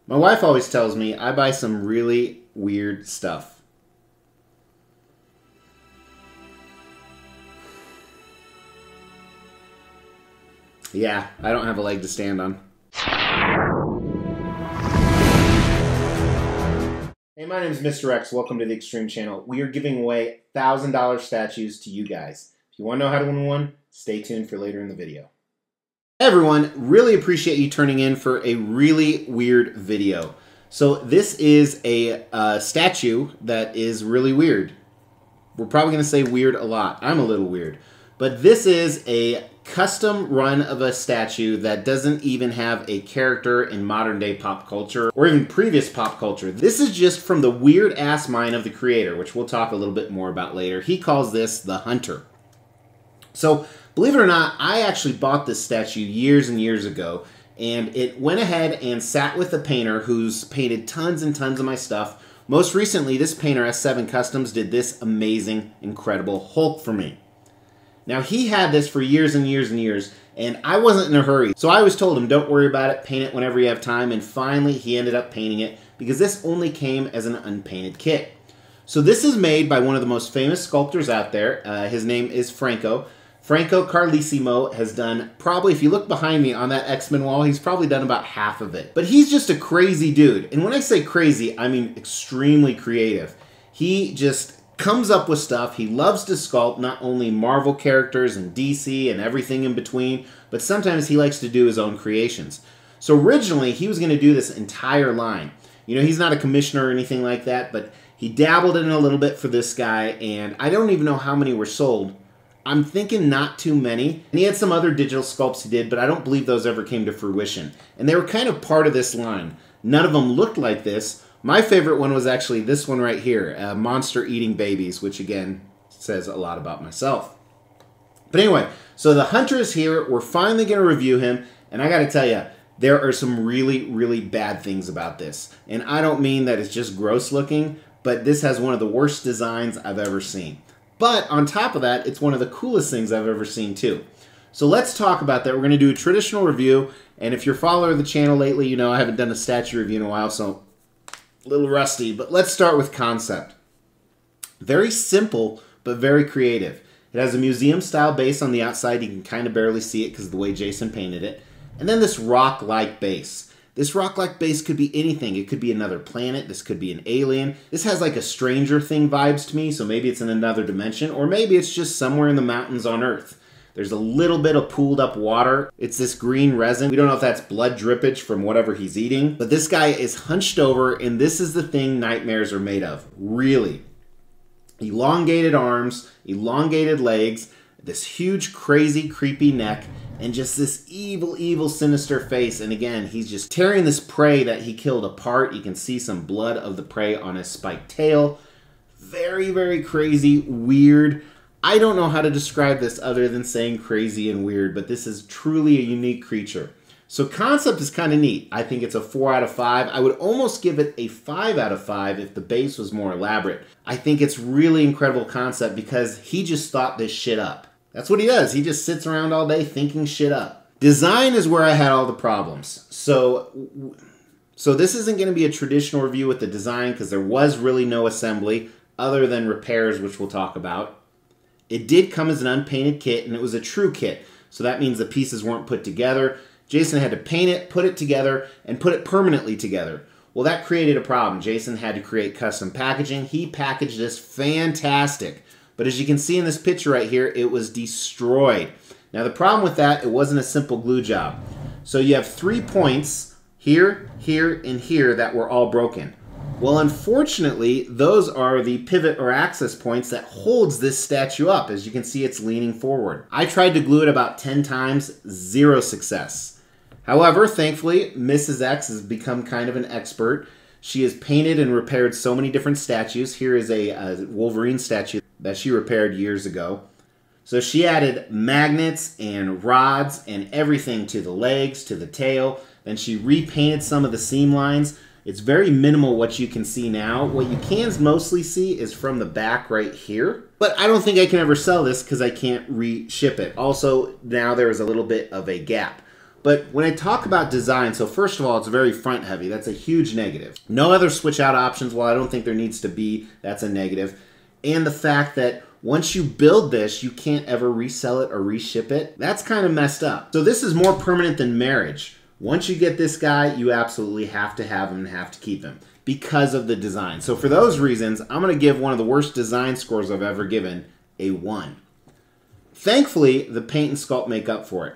My wife always tells me I buy some really weird stuff. Yeah, I don't have a leg to stand on. Hey, my name is Mr. X. Welcome to the Extreme Channel. We are giving away $1,000 statues to you guys. If you want to know how to win one, stay tuned for later in the video. Hey everyone, really appreciate you turning in for a really weird video. So this is a statue that is really weird. We're probably going to say weird a lot. I'm a little weird. But this is a custom run of a statue that doesn't even have a character in modern day pop culture or even previous pop culture. This is just from the weird ass mind of the creator, which we'll talk a little bit more about later. He calls this the Hunter. So believe it or not, I actually bought this statue years and years ago, and it went ahead and sat with a painter who's painted tons and tons of my stuff. Most recently, this painter, S7 Customs, did this amazing, incredible Hulk for me. Now, he had this for years and years and years, and I wasn't in a hurry. So I always told him, don't worry about it, paint it whenever you have time, and finally he ended up painting it because this only came as an unpainted kit. So this is made by one of the most famous sculptors out there. His name is Franco. Franco Carlesimo has done probably, if you look behind me on that X-Men wall, he's probably done about half of it. But he's just a crazy dude. And when I say crazy, I mean extremely creative. He just comes up with stuff. He loves to sculpt not only Marvel characters and DC and everything in between, but sometimes he likes to do his own creations. So originally, he was going to do this entire line. You know, he's not a commissioner or anything like that, but he dabbled in a little bit for this guy, and I don't even know how many were sold. I'm thinking not too many. And he had some other digital sculpts he did, but I don't believe those ever came to fruition. And they were kind of part of this line. None of them looked like this. My favorite one was actually this one right here, Monster Eating Babies, which again says a lot about myself. But anyway, so the Hunter is here. We're finally going to review him. And I got to tell you, there are some really, really bad things about this. And I don't mean that it's just gross looking, but this has one of the worst designs I've ever seen. But on top of that, it's one of the coolest things I've ever seen too. So let's talk about that. We're going to do a traditional review. And if you're a follower of the channel lately, you know I haven't done a statue review in a while, so a little rusty. But let's start with concept. Very simple, but very creative. It has a museum-style base on the outside. You can kind of barely see it because of the way Jason painted it. And then this rock-like base. This rock-like base could be anything. It could be another planet. This could be an alien. This has like a Stranger Thing vibes to me, so maybe it's in another dimension, or maybe it's just somewhere in the mountains on Earth. There's a little bit of pooled up water. It's this green resin. We don't know if that's blood drippage from whatever he's eating, but this guy is hunched over, and this is the thing nightmares are made of, really. Elongated arms, elongated legs, this huge, crazy, creepy neck, and just this evil, evil, sinister face. And again, he's just tearing this prey that he killed apart. You can see some blood of the prey on his spiked tail. Very, very crazy, weird. I don't know how to describe this other than saying crazy and weird, but this is truly a unique creature. So concept is kind of neat. I think it's a 4 out of 5. I would almost give it a 5 out of 5 if the base was more elaborate. I think it's really incredible concept because he just thought this shit up. That's what he does. He just sits around all day thinking shit up. Design is where I had all the problems. So this isn't going to be a traditional review with the design because there was really no assembly other than repairs, which we'll talk about. It did come as an unpainted kit, and it was a true kit. So that means the pieces weren't put together. Jason had to paint it, put it together, and put it permanently together. Well, that created a problem. Jason had to create custom packaging. He packaged this fantastic. But as you can see in this picture right here, it was destroyed. Now the problem with that, it wasn't a simple glue job. So you have 3 points here, here, and here that were all broken. Well, unfortunately, those are the pivot or access points that holds this statue up. As you can see, it's leaning forward. I tried to glue it about 10 times, 0 success. However, thankfully, Mrs. X has become kind of an expert. She has painted and repaired so many different statues. Here is a Wolverine statue that she repaired years ago. So she added magnets and rods and everything to the legs, to the tail. Then she repainted some of the seam lines. It's very minimal what you can see now. What you can mostly see is from the back right here. But I don't think I can ever sell this because I can't re-ship it. Also, now there is a little bit of a gap. But when I talk about design, so first of all, it's very front heavy. That's a huge negative. No other switch out options. Well, I don't think there needs to be. That's a negative. And the fact that once you build this, you can't ever resell it or reship it. That's kind of messed up. So this is more permanent than marriage. Once you get this guy, you absolutely have to have him and have to keep him because of the design. So for those reasons, I'm going to give one of the worst design scores I've ever given a 1. Thankfully, the paint and sculpt make up for it.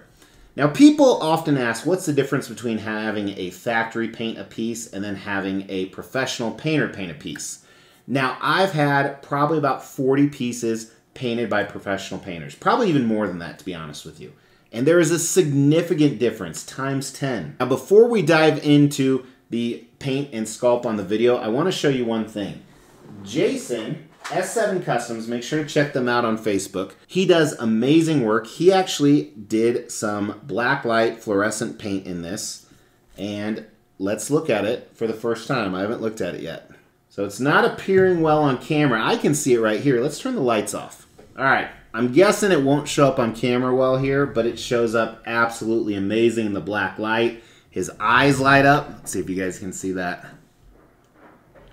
Now, people often ask, what's the difference between having a factory paint a piece and then having a professional painter paint a piece? Now, I've had probably about 40 pieces painted by professional painters. Probably even more than that, to be honest with you. And there is a significant difference, times 10. Now, before we dive into the paint and sculpt on the video, I want to show you one thing. Jason, S7 Customs, make sure to check them out on Facebook. He does amazing work. He actually did some black light fluorescent paint in this. And let's look at it for the first time. I haven't looked at it yet. So it's not appearing well on camera. I can see it right here. Let's turn the lights off. All right. I'm guessing it won't show up on camera well here, but it shows up absolutely amazing in the black light. His eyes light up. Let's see if you guys can see that.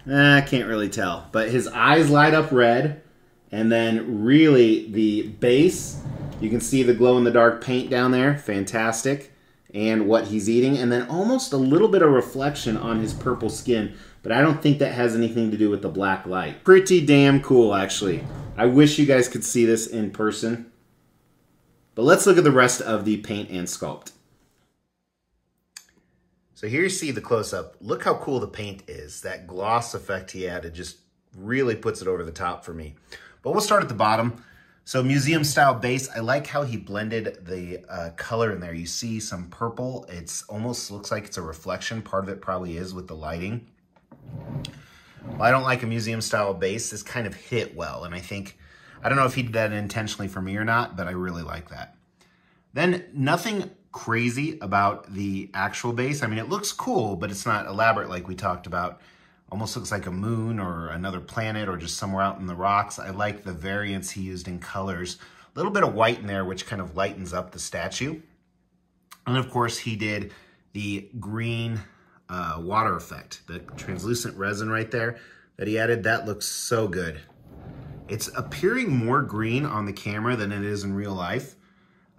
I can't really tell, but his eyes light up red, and then really the base, you can see the glow-in-the-dark paint down there, fantastic, and what he's eating, and then almost a little bit of reflection on his purple skin, but I don't think that has anything to do with the black light. Pretty damn cool, actually. I wish you guys could see this in person, but let's look at the rest of the paint and sculpt. So here you see the close-up. Look how cool the paint is. That gloss effect he added just really puts it over the top for me. But we'll start at the bottom. So museum-style base. I like how he blended the color in there. You see some purple. It's almost looks like it's a reflection. Part of it probably is with the lighting. Well, I don't like a museum-style base. This kind of hit well, and I don't know if he did that intentionally for me or not, but I really like that. Then nothing crazy about the actual base. I mean, it looks cool, but it's not elaborate like we talked about. Almost looks like a moon or another planet or just somewhere out in the rocks. I like the variance he used in colors. A little bit of white in there, which kind of lightens up the statue. And of course, he did the green water effect, the translucent resin right there that he added. That looks so good. It's appearing more green on the camera than it is in real life.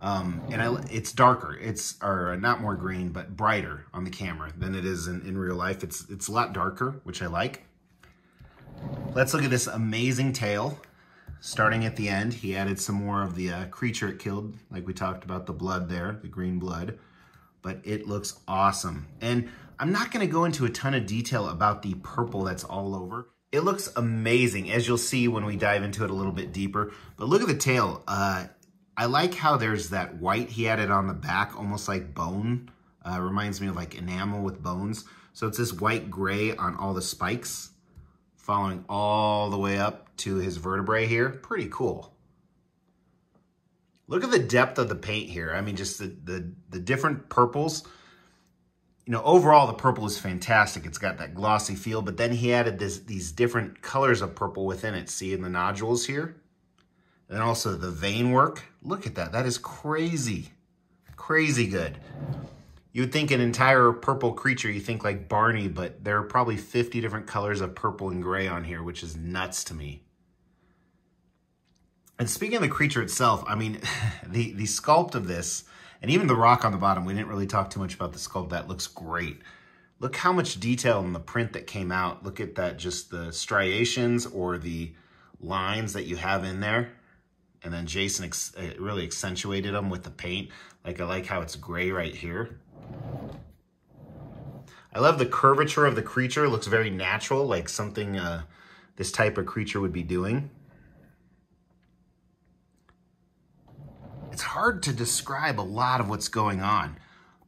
It's darker. Or not more green, but brighter on the camera than it is in real life. It's a lot darker, which I like. Let's look at this amazing tail. Starting at the end, he added some more of the creature it killed, like we talked about, the blood there, the green blood. But it looks awesome. And I'm not going to go into a ton of detail about the purple that's all over. It looks amazing, as you'll see when we dive into it a little bit deeper. But look at the tail. I like how there's that white he added on the back, almost like bone. Reminds me of like enamel with bones. So it's this white gray on all the spikes, following all the way up to his vertebrae here. Pretty cool. Look at the depth of the paint here. I mean, just the different purples. You know, overall the purple is fantastic. It's got that glossy feel, but then he added these different colors of purple within it. See in the nodules here? And also the vein work. Look at that. That is crazy. Crazy good. You would think an entire purple creature, you think like Barney, but there are probably 50 different colors of purple and gray on here, which is nuts to me. And speaking of the creature itself, I mean, the sculpt of this, and even the rock on the bottom, we didn't really talk too much about the sculpt. That looks great. Look how much detail in the print that came out. Look at that, just the striations or the lines that you have in there. And then Jason really accentuated them with the paint. Like, I like how it's gray right here. I love the curvature of the creature. It looks very natural, like something this type of creature would be doing. It's hard to describe a lot of what's going on.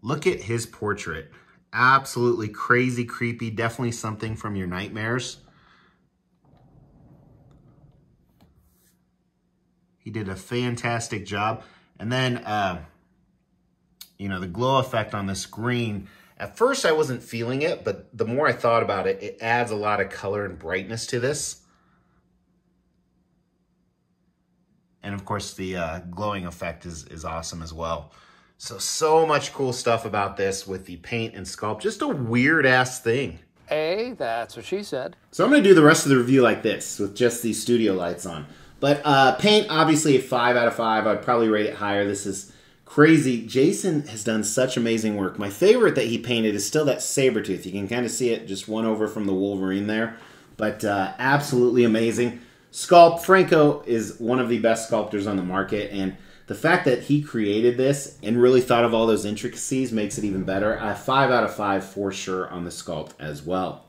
Look at his portrait. Absolutely crazy, creepy, definitely something from your nightmares. He did a fantastic job. And then, you know, the glow effect on this green. At first, I wasn't feeling it, but the more I thought about it, it adds a lot of color and brightness to this. And of course, the glowing effect is awesome as well. So much cool stuff about this with the paint and sculpt. Just a weird-ass thing. Hey, that's what she said. So I'm going to do the rest of the review like this, with just these studio lights on. But paint, obviously a 5 out of 5. I'd probably rate it higher. This is crazy. Jason has done such amazing work. My favorite that he painted is still that Sabretooth. You can kind of see it just one over from the Wolverine there. But absolutely amazing. Sculpt, Franco is one of the best sculptors on the market, and the fact that he created this and really thought of all those intricacies makes it even better. A 5 out of 5 for sure on the sculpt as well.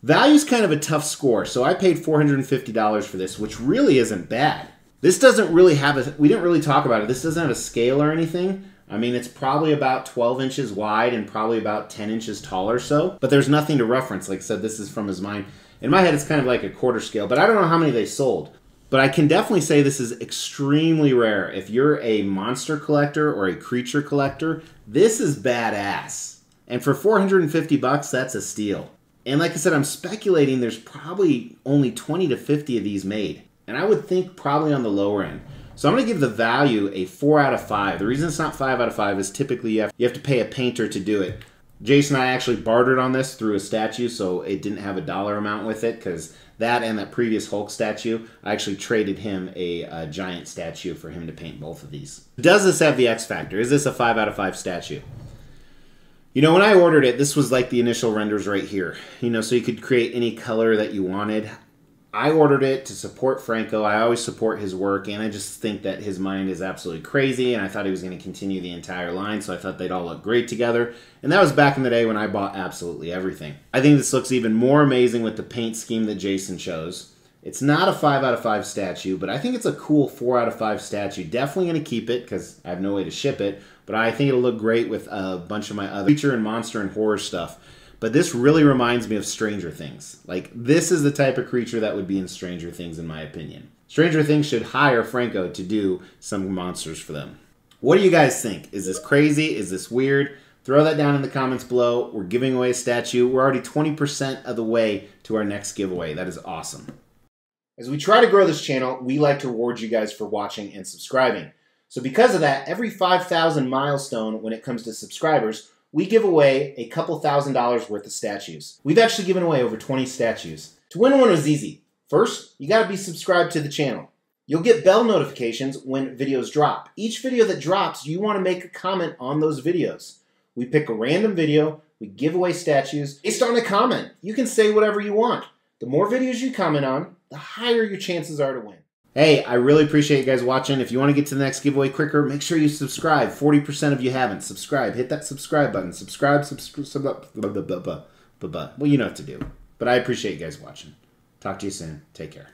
Value's kind of a tough score, so I paid $450 for this, which really isn't bad. This doesn't really have a, we didn't really talk about it, this doesn't have a scale or anything. I mean, it's probably about 12 inches wide and probably about 10 inches tall or so, but there's nothing to reference. Like I said, this is from his mind. In my head, it's kind of like a quarter scale, but I don't know how many they sold. But I can definitely say this is extremely rare. If you're a monster collector or a creature collector, this is badass. And for 450 bucks, that's a steal. And like I said, I'm speculating there's probably only 20 to 50 of these made. And I would think probably on the lower end. So I'm going to give the value a 4 out of 5. The reason it's not 5 out of 5 is typically you have to pay a painter to do it. Jason and I actually bartered on this through a statue, so it didn't have a dollar amount with it, because that and that previous Hulk statue, I actually traded him a giant statue for him to paint both of these. Does this have the X factor? Is this a 5 out of 5 statue? You know, when I ordered it, this was like the initial renders right here. You know, so you could create any color that you wanted. I ordered it to support Franco. I always support his work, and I just think that his mind is absolutely crazy, and I thought he was going to continue the entire line, so I thought they'd all look great together. And that was back in the day when I bought absolutely everything. I think this looks even more amazing with the paint scheme that Jason chose. It's not a 5 out of 5 statue, but I think it's a cool 4 out of 5 statue. Definitely going to keep it, because I have no way to ship it, but I think it'll look great with a bunch of my other creature and monster and horror stuff. But this really reminds me of Stranger Things. Like, this is the type of creature that would be in Stranger Things, in my opinion. Stranger Things should hire Franco to do some monsters for them. What do you guys think? Is this crazy? Is this weird? Throw that down in the comments below. We're giving away a statue. We're already 20% of the way to our next giveaway. That is awesome. As we try to grow this channel, we like to reward you guys for watching and subscribing. So because of that, every 5,000 milestone when it comes to subscribers, we give away a couple $1,000s worth of statues. We've actually given away over 20 statues. To win one was easy. First, you gotta be subscribed to the channel. You'll get bell notifications when videos drop. Each video that drops, you wanna make a comment on those videos. We pick a random video, we give away statues based on a comment. You can say whatever you want. The more videos you comment on, the higher your chances are to win. Hey, I really appreciate you guys watching. If you want to get to the next giveaway quicker, make sure you subscribe. 40% of you haven't. Subscribe. Hit that subscribe button. Subscribe. Well, you know what to do. But I appreciate you guys watching. Talk to you soon. Take care.